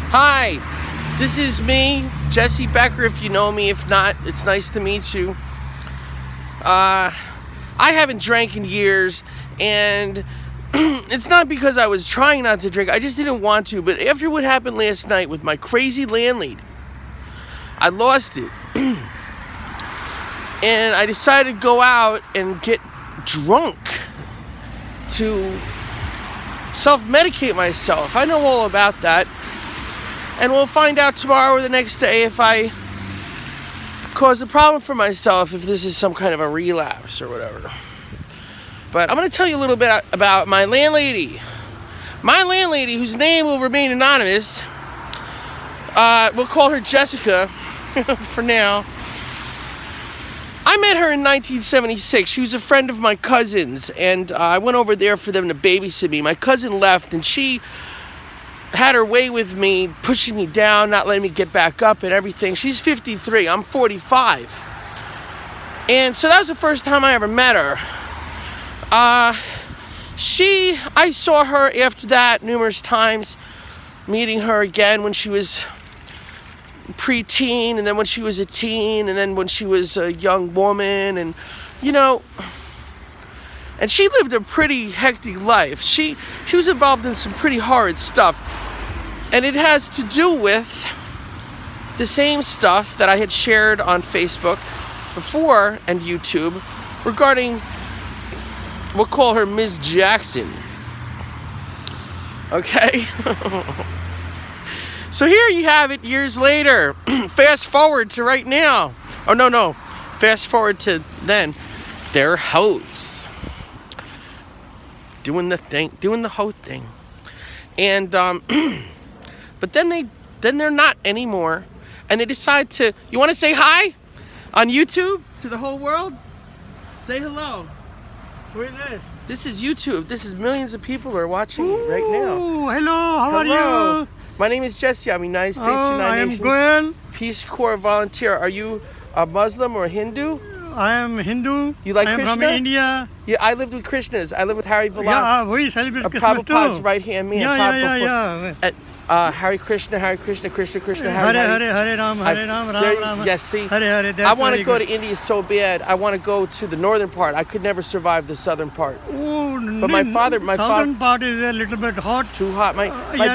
Hi, this is me, Jesse Becker, if you know me. If not, it's nice to meet you. I haven't drank in years, and it's not because I was trying not to drink. I just didn't want to. But after what happened last night with my crazy landlady, I lost it. And I decided to go out and get drunk to self-medicate myself. I know all about that. And we'll find out tomorrow or the next day if I cause a problem for myself, if this is some kind of a relapse or whatever. But I'm going to tell you a little bit about my landlady. My landlady, whose name will remain anonymous, we'll call her Jessica for now. I met her in 1976. She was a friend of my cousin's, and I went over there for them to babysit me. My cousin left, and she had her way with me, pushing me down, not letting me get back up and everything. She's 53. I'm 45. And so that was the first time I ever met her. I saw her after that numerous times, meeting her again when she was preteen, and then when she was a teen, and then when she was a young woman, and and she lived a pretty hectic life. She was involved in some pretty horrid stuff, and it has to do with the same stuff that I had shared on Facebook before and YouTube regarding, we'll call her Ms. Jackson. Okay? So here you have it years later. Fast forward to right now. Oh, no. Fast forward to then. They're hoes. Doing the hoe thing. And, but then they're not anymore. And they decide to, you want to say hi on YouTube to the whole world? Say hello. Who is this? This is YouTube. This is millions of people are watching it right now. Hello, how are you? My name is Jesse. I'm a United States I United Nations am Goel. Peace Corps volunteer. Are you a Muslim or Hindu? I am Hindu. You like I am Krishna? from India. Yeah, I lived with Krishnas. I lived with Harry Vilas. Yeah, we celebrate Christmas too. Prabhupada's right-hand man. Yeah. Hare Krishna, Krishna, Hare. Hare Ram, Ram. Yes, see, Hare. I want to go to India so bad. I want to go to the northern part. I could never survive the southern part. But my father, southern part is a little bit hot. Too hot.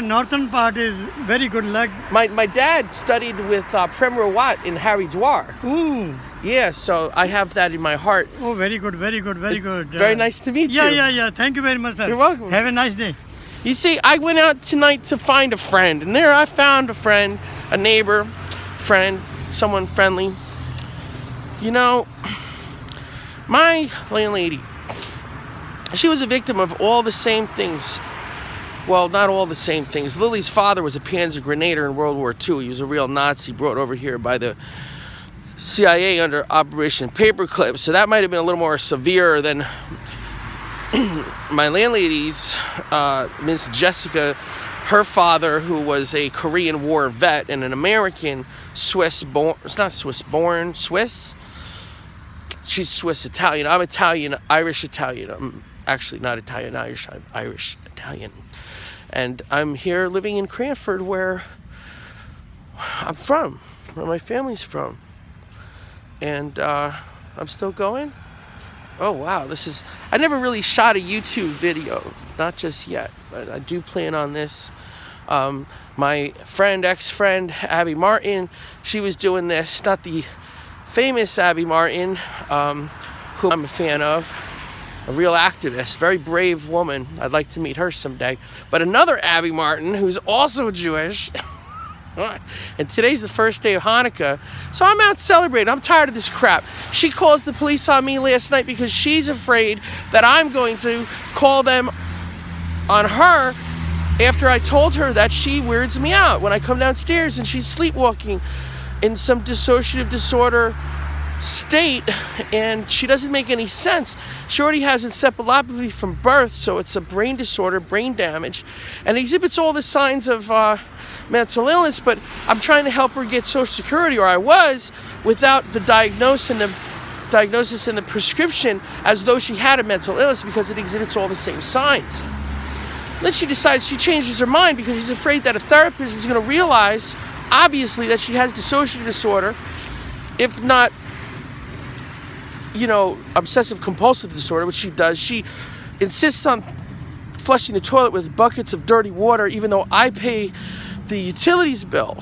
Northern part is very good. My dad studied with Prem Rawat in Haridwar. Ooh. Yeah, so I have that in my heart. Oh, very good. Very nice to meet you. Yeah. Thank you very much, sir. You're welcome. Have a nice day. You see, I went out tonight to find a friend, and there I found a friend, a neighbor, friend, someone friendly. My landlady, she was a victim of all the same things. Well, not all the same things. Lily's father was a Panzer Grenadier in World War II. He was a real Nazi brought over here by the CIA under Operation Paperclip. So that might have been a little more severe than my landlady's, Miss Jessica. Her father, who was a Korean War vet and an American, Swiss-born. It's not Swiss-born, Swiss? She's Swiss-Italian. I'm Italian, Irish-Italian. I'm actually not Italian, Irish. I'm Irish-Italian. And I'm here living in Cranford, where I'm from, where my family's from. And I'm still going. Oh, wow. I never really shot a YouTube video. Not just yet. But I do plan on this. My ex-friend, Abby Martin, she was doing this. Not the famous Abby Martin, who I'm a fan of. A real activist. Very brave woman. I'd like to meet her someday. But another Abby Martin, who's also Jewish. And today's the first day of Hanukkah, so I'm out celebrating. I'm tired of this crap. She calls the police on me last night because she's afraid that I'm going to call them on her after I told her that she weirds me out when I come downstairs and she's sleepwalking in some dissociative disorder state, and she doesn't make any sense. She already has encephalopathy from birth, so it's a brain disorder, brain damage, and exhibits all the signs of mental illness. But I'm trying to help her get Social Security, or I was, without the diagnosis and the prescription, as though she had a mental illness, because it exhibits all the same signs. Then she decides, she changes her mind because she's afraid that a therapist is going to realize, obviously, that she has dissociative disorder, if not, obsessive compulsive disorder, which she does. She insists on flushing the toilet with buckets of dirty water, even though I pay the utilities bill.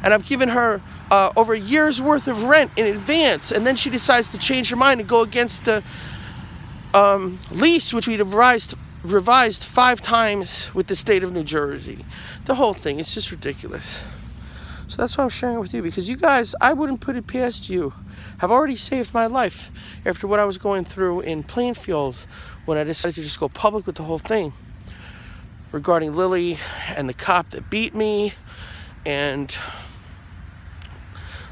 And I've given her over a year's worth of rent in advance. And then she decides to change her mind and go against the lease, which we'd revised 5 times with the state of New Jersey. The whole thing, it's just ridiculous. So that's why I'm sharing it with you, because you guys, I wouldn't put it past you, have already saved my life after what I was going through in Plainfield when I decided to just go public with the whole thing regarding Lily and the cop that beat me and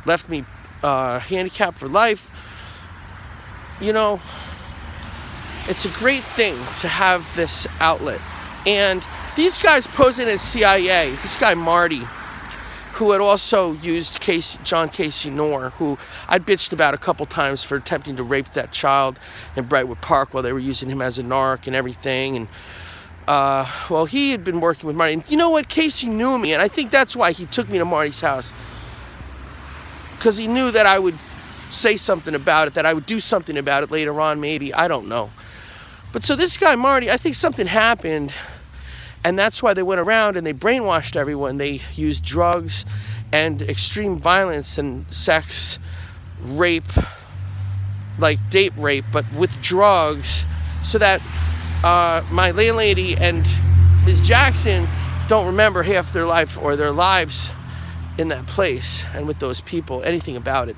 left me handicapped for life. It's a great thing to have this outlet. And these guys posing as CIA, this guy Marty, who had also used John Casey Knorr, who I'd bitched about a couple times for attempting to rape that child in Brightwood Park while they were using him as a narc and everything. And well, he had been working with Marty. And you know what? Casey knew me, and I think that's why he took me to Marty's house. Because he knew that I would say something about it, that I would do something about it later on, maybe. I don't know. But so this guy, Marty, I think something happened, and that's why they went around and they brainwashed everyone. They used drugs and extreme violence and sex, rape, like date rape, but with drugs, so that my landlady and Ms. Jackson don't remember half their life or their lives in that place and with those people, anything about it.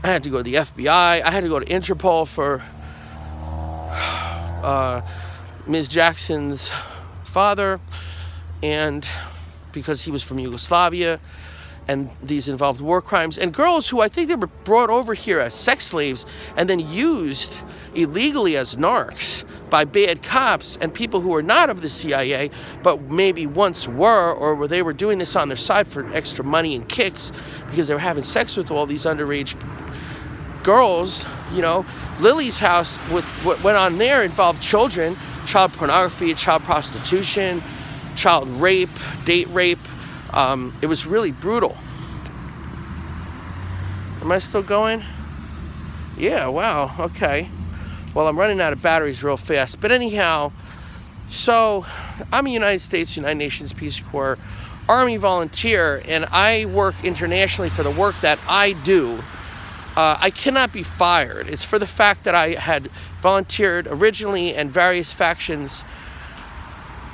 I had to go to the FBI. I had to go to Interpol for Ms. Jackson's father, and because he was from Yugoslavia, and these involved war crimes, and girls who I think they were brought over here as sex slaves and then used illegally as narcs by bad cops and people who were not of the CIA, but maybe once were, or they were doing this on their side for extra money and kicks because they were having sex with all these underage girls. Lily's house, what went on there involved children, child pornography, child prostitution, child rape, date rape. It was really brutal. Am I still going? Yeah, wow, okay. Well, I'm running out of batteries real fast. But anyhow, so I'm a United Nations Peace Corps Army volunteer, and I work internationally for the work that I do. I cannot be fired. It's for the fact that I had volunteered originally, and various factions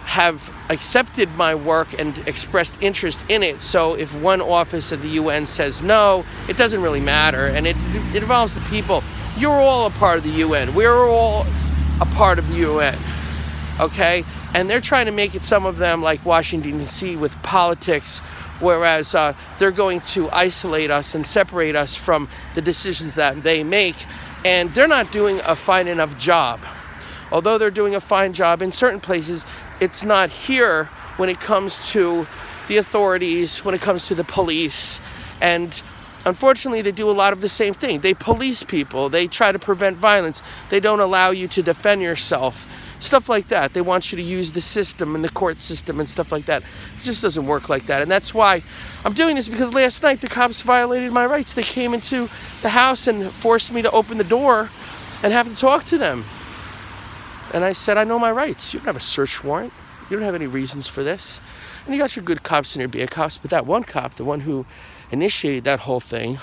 have accepted my work and expressed interest in it. So if one office at the UN says no, it doesn't really matter. And it involves the people. You're all a part of the UN. We're all a part of the UN. Okay? And they're trying to make it, some of them, like Washington, D.C. with politics, whereas they're going to isolate us and separate us from the decisions that they make. And they're not doing a fine enough job. Although they're doing a fine job in certain places, it's not here when it comes to the authorities, when it comes to the police. And unfortunately, they do a lot of the same thing. They police people. They try to prevent violence. They don't allow you to defend yourself. Stuff like that. They want you to use the system and the court system and stuff like that. It just doesn't work like that. And that's why I'm doing this, because last night the cops violated my rights. They came into the house and forced me to open the door and have to talk to them. And I said, I know my rights. You don't have a search warrant. You don't have any reasons for this. And you got your good cops and your bad cops. But that one cop, the one who initiated that whole thing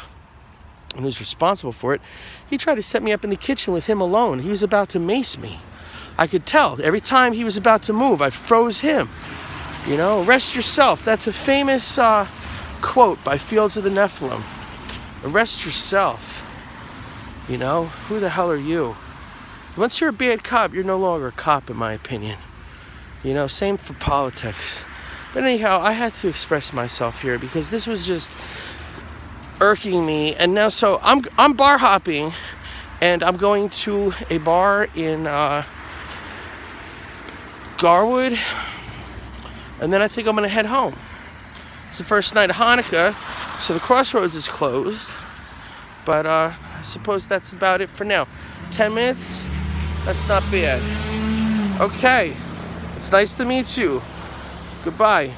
and who's responsible for it, he tried to set me up in the kitchen with him alone. He was about to mace me. I could tell. Every time he was about to move, I froze him. Arrest yourself. That's a famous quote by Fields of the Nephilim. Arrest yourself. Who the hell are you? Once you're a bad cop, you're no longer a cop, in my opinion. Same for politics. But anyhow, I had to express myself here because this was just irking me. And now, so I'm bar hopping, and I'm going to a bar in Garwood, and then I think I'm going to head home. It's the first night of Hanukkah, so the Crossroads is closed. But I suppose that's about it for now. 10 minutes? That's not bad. Okay. It's nice to meet you. Goodbye.